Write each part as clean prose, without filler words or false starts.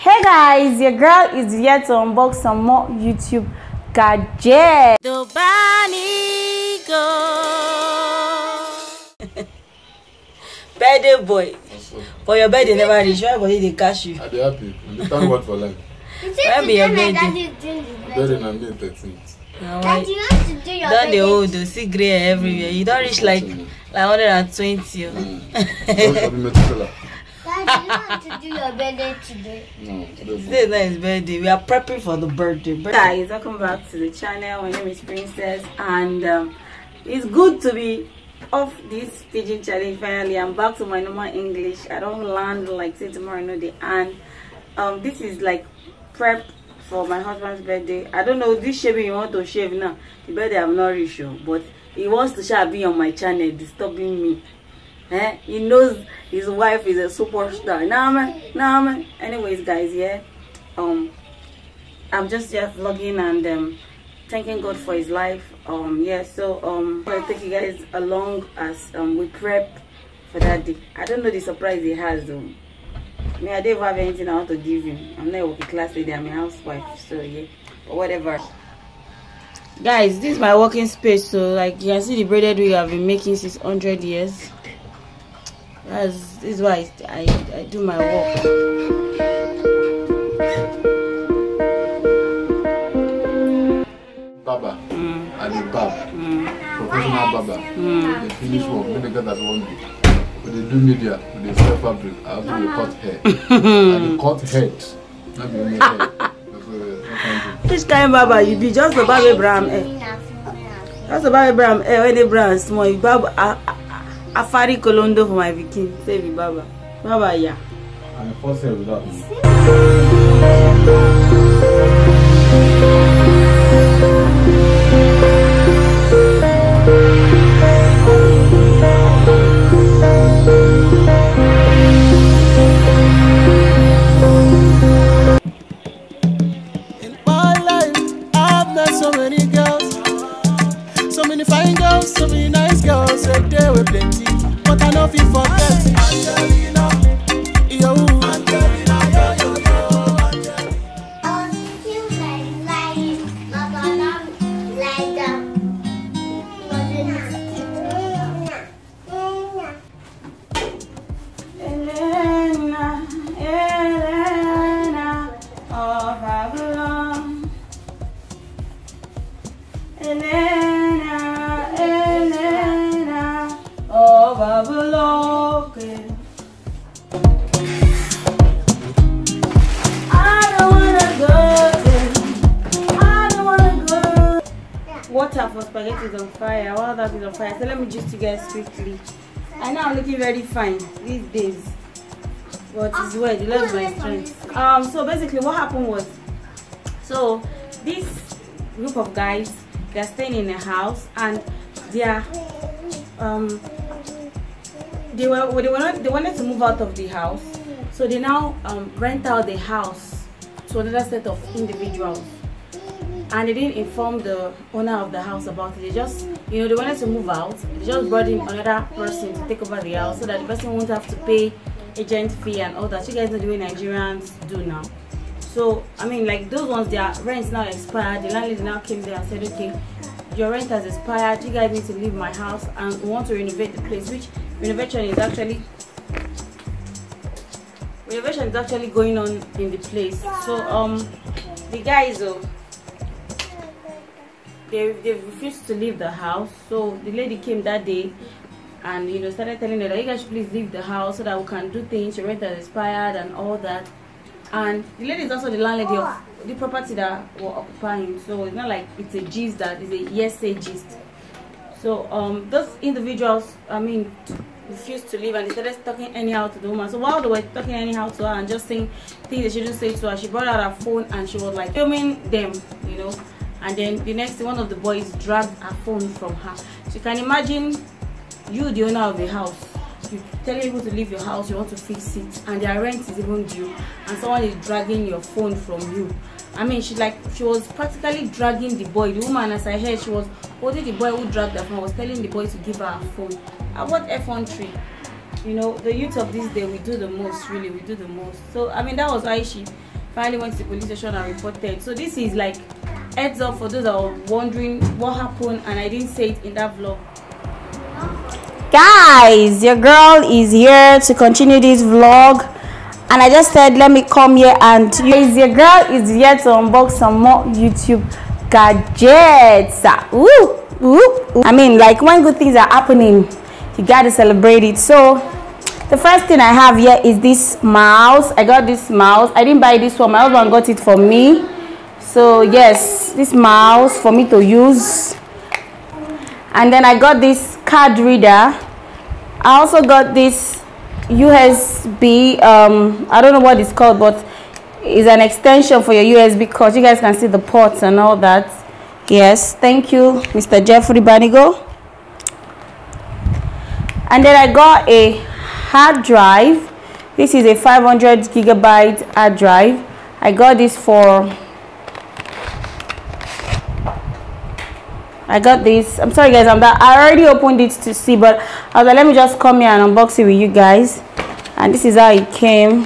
Hey guys, your girl is here to unbox some more YouTube gadgets. The Banigos. Birthday boy. For your birthday never reach. Everybody they cash you. Are they happy? And they thank God for life. When be your birthday? Birthday on May 13th. Don't they old? See grey everywhere. You don't reach like 120. Dad, you want to do your birthday today? No, today is not his birthday. We are prepping for the birthday. Guys, welcome back to the channel. My name is Princess, and it's good to be off this pigeon challenge. Finally, I'm back to my normal English. I don't land like say tomorrow, no day. And this is like prep for my husband's birthday. I don't know this shaving you want to shave now. The birthday I'm not really sure, but he wants to shall be on my channel, disturbing me. He knows his wife is a superstar. Nah man. Anyways, guys, yeah, I'm just here vlogging and thanking God for his life. Yeah, so I'll take you guys along as we prep for that day. I don't know the surprise he has though. I mean, I don't have anything I want to give him. I'm not a working class lady, I'm a housewife, so yeah, but whatever. Guys, this is my working space, so like you can see the braided wig I've been making since 100 years. This is why I do my work. Baba, and the bab, professional baba. They finish work, when they get that one day. When they do media, when they sell fabric, I have to cut hair. And they cut head. Not the only head. Which kind of baba you be? Just the Baba Abraham hair. Just the Baba Abraham hair. When they brown small, you baba. Afari Kolondo for my bikini. Say me Baba. Baba, yeah. I'm the first hair without me. In my life, I've met so many girls. So many fine girls, so many nice girls, and they were plenty. But I know if you forget Angelina, yo, Angelina, yo, Angelina. Elena, oh Babylon. Elena, oh Babylon. I don't wanna go. Water for spaghetti is on fire. While that is on fire, so let me just you guys quickly. I know I'm looking very fine these days, but it's weird. You love my strength. So basically, what happened was, so this group of guys, they're staying in a house and they wanted to move out of the house, so they now rent out the house to another set of individuals, and they didn't inform the owner of the house about it. They just, they wanted to move out. They just brought in another person to take over the house so that the person won't have to pay agent fee and all that. You guys know the way Nigerians do now. So I mean, like those ones, their rents now expired. The landlady now came there and said, okay, your rent has expired, you guys need to leave my house and we want to renovate the place, which renovation is actually going on in the place. So the guys they refused to leave the house. So the lady came that day and started telling her that you guys should please leave the house so that we can do things. Your rent has expired and all that. And the lady is also the landlady of the property that we're occupying, so it's not like it's a gist that is a yes say gist. So those individuals, I mean, refused to leave and they started talking anyhow to the woman. So while they were talking anyhow to her and just saying things they shouldn't say to her, she brought out her phone and she was like filming them, and then the next thing, one of the boys dragged her phone from her. So you can imagine, you the owner of the house, you telling people to leave your house, you want to fix it, and their rent is even due, and someone is dragging your phone from you. I mean, she was practically dragging the boy. The woman, as I heard, she was holding the boy who dragged her phone, was telling the boy to give her a phone. What effrontery. The youth of this day, we do the most, really, we do the most. So I mean, that was why she finally went to the police station and reported. So this is like heads up for those that are wondering what happened and I didn't say it in that vlog. Guys, your girl is here to continue this vlog, and I just said let me come here and your girl is here to unbox some more YouTube gadgets. Woo, woo. I mean, like when good things are happening, you gotta celebrate it. So the first thing I have here is this mouse. I got this mouse. I didn't buy this one, my husband got it for me. So yes, this mouse for me to use. And then I got this card reader. I also got this USB, I don't know what it's called, but it's an extension for your USB cord. You guys can see the ports and all that. Yes, thank you, Mr. Jeffrey Banigos. And then I got a hard drive. This is a 500 gigabyte hard drive. I got this for I'm sorry guys, I already opened it to see, but I was like, let me just come here and unbox it with you guys. And this is how it came.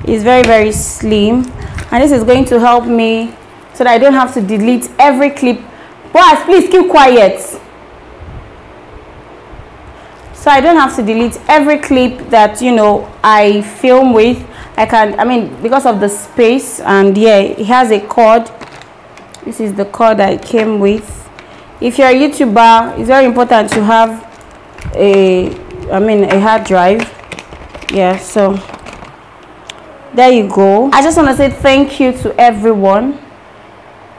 It's very, very slim, and this is going to help me so that I don't have to delete every clip. Boys, please keep quiet. So I don't have to delete every clip that, you know, I film with. I mean, because of the space. And yeah, it has a cord. This is the cord I came with. If you're a YouTuber, it's very important to have a hard drive. Yeah, so there you go. I just want to say thank you to everyone.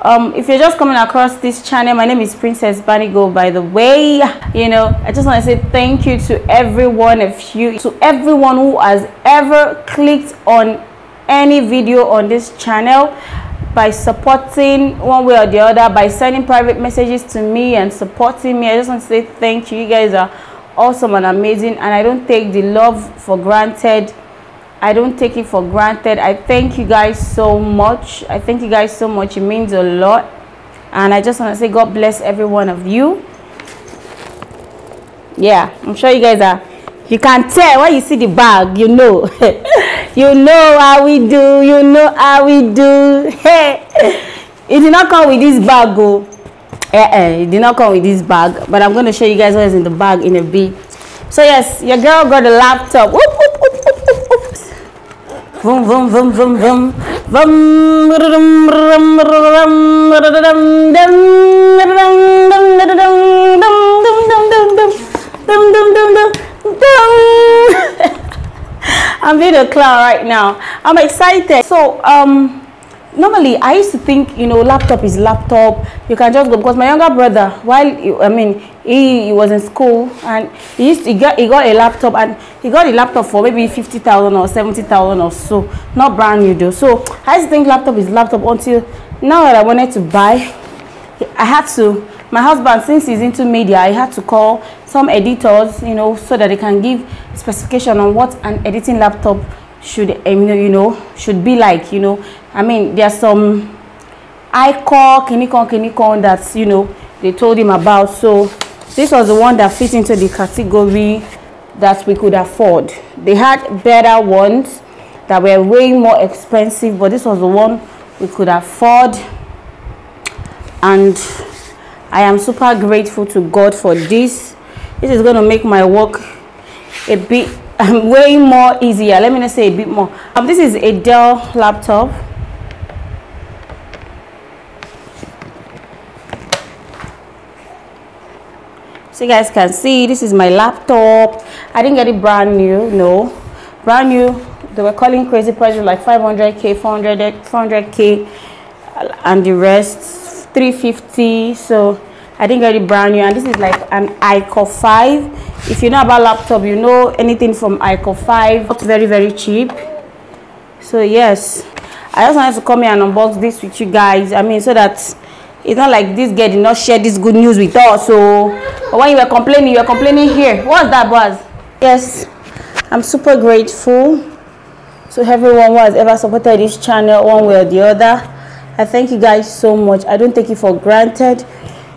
If you're just coming across this channel, my name is Princess Banigos, by the way. You know, I just want to say thank you to every one of you, to everyone who has ever clicked on any video on this channel by supporting one way or the other, by sending private messages to me and supporting me. I just want to say thank you. You guys are awesome and amazing, and I don't take the love for granted. I don't take it for granted. I thank you guys so much. I thank you guys so much. It means a lot. And I just want to say God bless every one of you. Yeah, I'm sure you guys are. You can tell when you see the bag, you know. You know how we do. You know how we do. Hey, it did not come with this bag, oh. It did not come with this bag. But I'm going to show you guys what is in the bag in a bit. So yes, your girl got a laptop. Whoop, whoop, whoop, whoop, whoop, whoop. Vroom, vroom, vroom, vroom, vroom. Vroom, vroom, vroom, I'm being a clown right now. I'm excited. So normally I used to think, you know, laptop is laptop, you can just go, because my younger brother, while he was in school, and he got a laptop, and he got a laptop for maybe 50,000 or 70,000 or so, not brand new though. So I used to think laptop is laptop until now that I wanted to buy. I had to, my husband, since he's into media, I had to call some editors, you know, so that they can give specification on what an editing laptop should should be like. You know, I mean, there's some iCore kinikon that, you know, they told him about. So this was the one that fit into the category that we could afford. They had better ones that were way more expensive, but this was the one we could afford. And I am super grateful to God for this. This is going to make my work a bit way more easier. Let me not say a bit more. This is a Dell laptop. So you guys can see, this is my laptop. I didn't get it brand new, no. Brand new, they were calling crazy prices like 500k, 400k, and the rest 350. So I didn't get it brand new, and this is like an iCore 5. If you know about laptop, you know anything from iCore 5. It's very, very cheap. So yes, I just wanted to come here and unbox this with you guys. I mean, so that it's not like this girl did not share this good news with us. So but when you were complaining here. What's that, boss? Yes, I'm super grateful to everyone who has ever supported this channel one way or the other. I thank you guys so much. I don't take it for granted.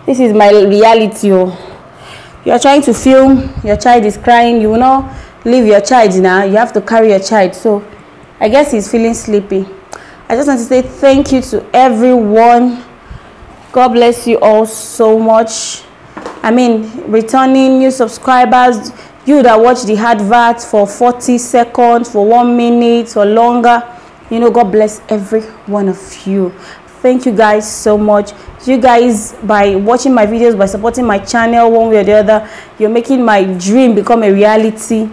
This is my reality. You are trying to film, your child is crying, you know, leave your child now. You have to carry your child. So I guess he's feeling sleepy. I just want to say thank you to everyone. God bless you all so much. I mean, returning new subscribers, you that watch the advert for 40 seconds, for 1 minute or longer, you know, God bless every one of you. Thank you guys so much. You guys, by watching my videos, by supporting my channel one way or the other, you're making my dream become a reality.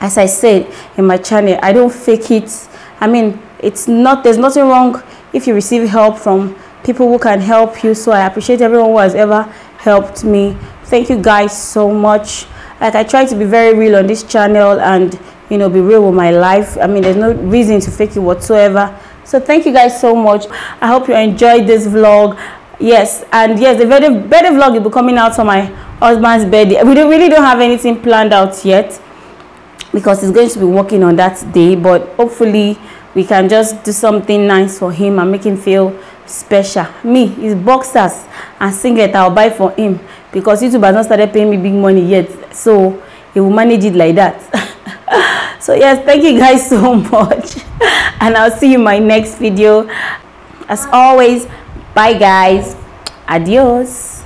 As I said in my channel, I don't fake it. I mean, there's nothing wrong if you receive help from people who can help you. So I appreciate everyone who has ever helped me. Thank you guys so much. Like, I try to be very real on this channel and, you know, be real with my life. I mean, there's no reason to fake it whatsoever. So thank you guys so much. I hope you enjoyed this vlog. Yes, and yes, the birthday vlog will be coming out on my husband's birthday. We really don't have anything planned out yet because he's going to be working on that day, but hopefully we can just do something nice for him and make him feel special. Me, his boxers and singlet I'll buy for him because YouTube has not started paying me big money yet, so he will manage it like that. So yes, thank you guys so much, and I'll see you in my next video. As always, bye guys, adios.